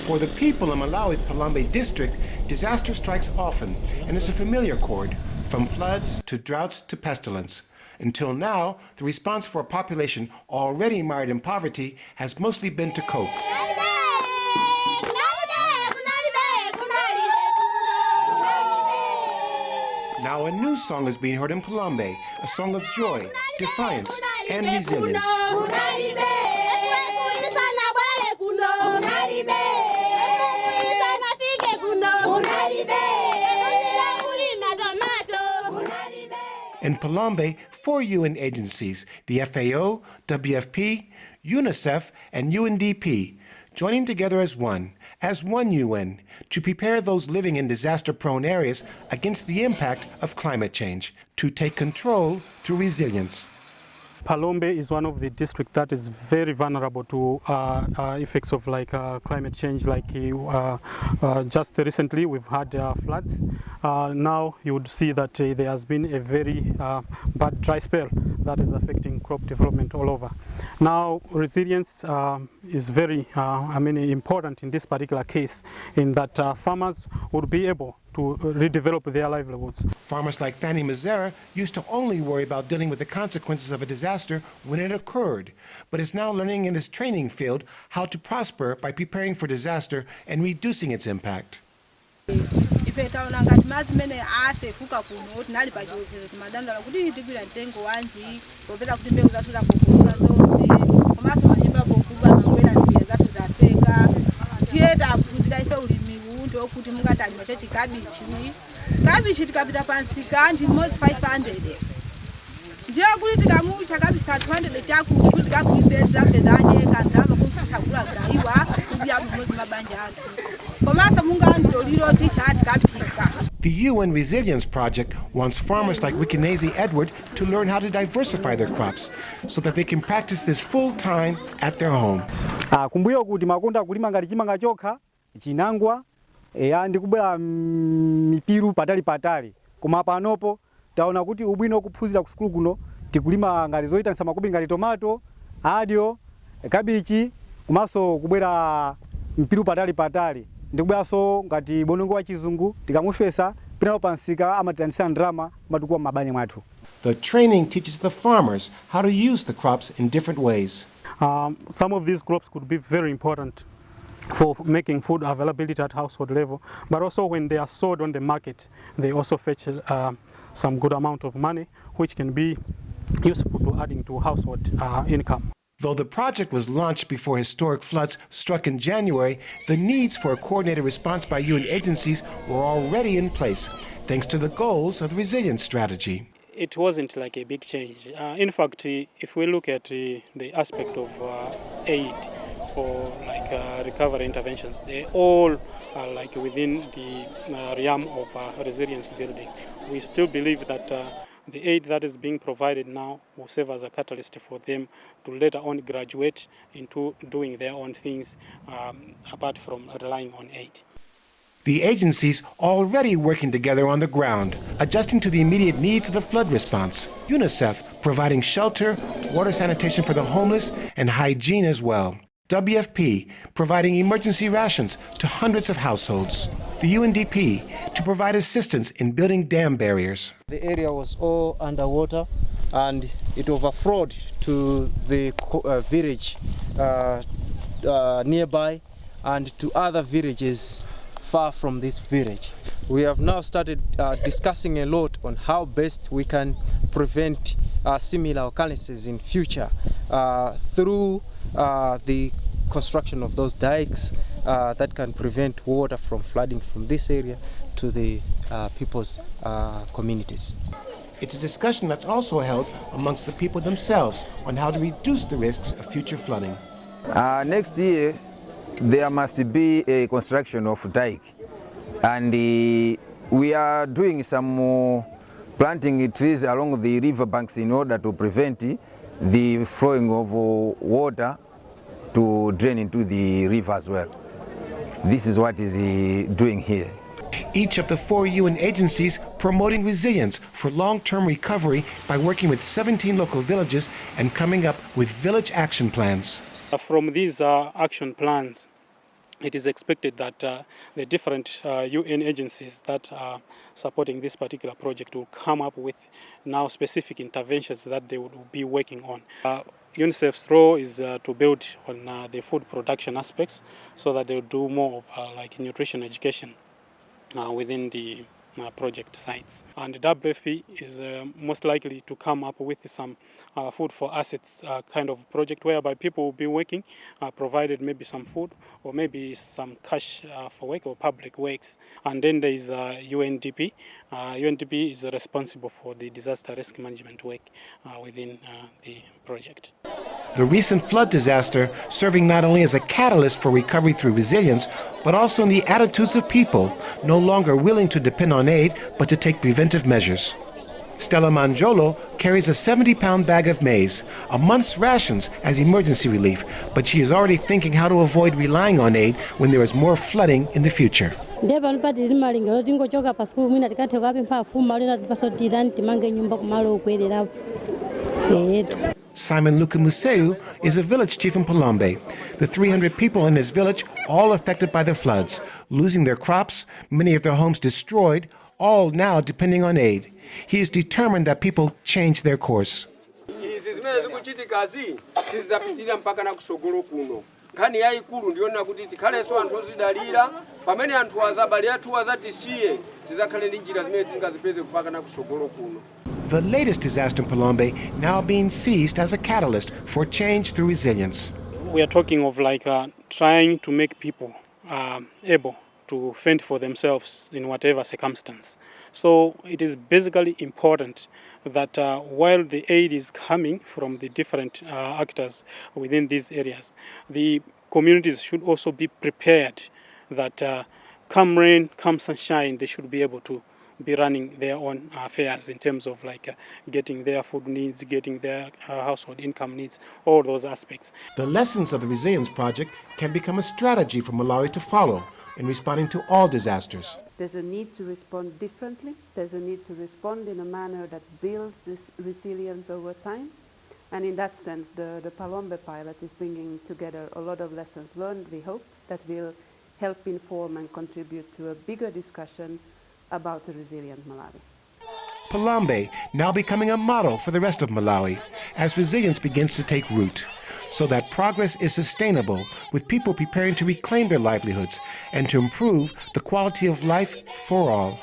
For the people in Malawi's Phalombe district, disaster strikes often and is a familiar chord, from floods to droughts to pestilence. Until now, the response for a population already mired in poverty has mostly been to cope. Now a new song is being heard in Phalombe, a song of joy, defiance, and resilience. In Phalombe, 4 UN agencies, the FAO, WFP, UNICEF, and UNDP, joining together as one UN, to prepare those living in disaster-prone areas against the impact of climate change, to take control through resilience. Phalombe is one of the districts that is very vulnerable to effects of climate change. Just recently we've had floods. Now you would see that there has been a very bad dry spell that is affecting crop development all over. Now resilience is very important in this particular case, in that farmers would be able to redevelop their livelihoods. Farmers like Fanny Mazera used to only worry about dealing with the consequences of a disaster when it occurred, but is now learning in this training field how to prosper by preparing for disaster and reducing its impact. The UN Resilience Project wants farmers like Wikinezi Edward to learn how to diversify their crops so that they can practice this full-time at their home. Kumbuyo kuti makonda kulima ngati chimanga chokha chinangwa ndikubwera mipiru patali koma panopo taona kuti ubwino kuphunzira ku sukulu kuno tikulima ngati zoyitanisa makobiri ngati tomato, adio, kabichi, komanso kubwera mpiru patali ndikubweranso ngati bonongo wa chizungu tikamushwesa pinapo pansika amatilandisa ndrama matukuwa mabanja mwathu. The training teaches the farmers how to use the crops in different ways. Some of these crops could be very important for making food availability at household level, but also when they are sold on the market, they also fetch some good amount of money, which can be useful to adding to household income. Though the project was launched before historic floods struck in January, the needs for a coordinated response by UN agencies were already in place, thanks to the goals of the resilience strategy. It wasn't like a big change. In fact, if we look at the aspect of aid or recovery interventions, they all are within the realm of resilience building. We still believe that the aid that is being provided now will serve as a catalyst for them to later on graduate into doing their own things apart from relying on aid. The agencies already working together on the ground, adjusting to the immediate needs of the flood response. UNICEF providing shelter, water sanitation for the homeless, and hygiene as well. WFP providing emergency rations to hundreds of households. The UNDP to provide assistance in building dam barriers. The area was all underwater and it overflowed to the village nearby and to other villages far from this village. We have now started discussing a lot on how best we can prevent similar occurrences in future through the construction of those dikes that can prevent water from flooding from this area to the people's communities. It's a discussion that's also held amongst the people themselves on how to reduce the risks of future flooding. Next year, there must be a construction of dike, and we are doing some planting trees along the river banks in order to prevent the flowing of water to drain into the river as well. This is what is doing here. Each of the 4 UN agencies promoting resilience for long-term recovery by working with 17 local villages and coming up with village action plans. From these action plans, it is expected that the different UN agencies that are supporting this particular project will come up with now specific interventions that they will be working on. UNICEF's role is to build on the food production aspects so that they'll do more of like nutrition education within the project sites. And the WFP is most likely to come up with some food for assets kind of project whereby people will be working, provided maybe some food or maybe some cash for work or public works. And then there is UNDP. UNDP is responsible for the disaster risk management work within the project. The recent flood disaster serving not only as a catalyst for recovery through resilience, but also in the attitudes of people, no longer willing to depend on aid, but to take preventive measures. Stella Manjolo carries a 70-pound bag of maize, a month's rations as emergency relief, but she is already thinking how to avoid relying on aid when there is more flooding in the future. Simon Lukamuseu is a village chief in Phalombe. The 300 people in his village, all affected by the floods, losing their crops, many of their homes destroyed, all now depending on aid. He is determined that people change their course. The latest disaster in Phalombe now being seized as a catalyst for change through resilience. We are talking of like trying to make people able to fend for themselves in whatever circumstance. So it is basically important that while the aid is coming from the different actors within these areas, the communities should also be prepared that come rain, come sunshine, they should be able to be running their own affairs in terms of like getting their food needs, getting their household income needs, all those aspects. The lessons of the Resilience Project can become a strategy for Malawi to follow in responding to all disasters. There's a need to respond differently. There's a need to respond in a manner that builds this resilience over time. And in that sense, the Phalombe pilot is bringing together a lot of lessons learned, we hope, that will help inform and contribute to a bigger discussion about a resilient Malawi. Phalombe now becoming a model for the rest of Malawi as resilience begins to take root, so that progress is sustainable with people preparing to reclaim their livelihoods and to improve the quality of life for all.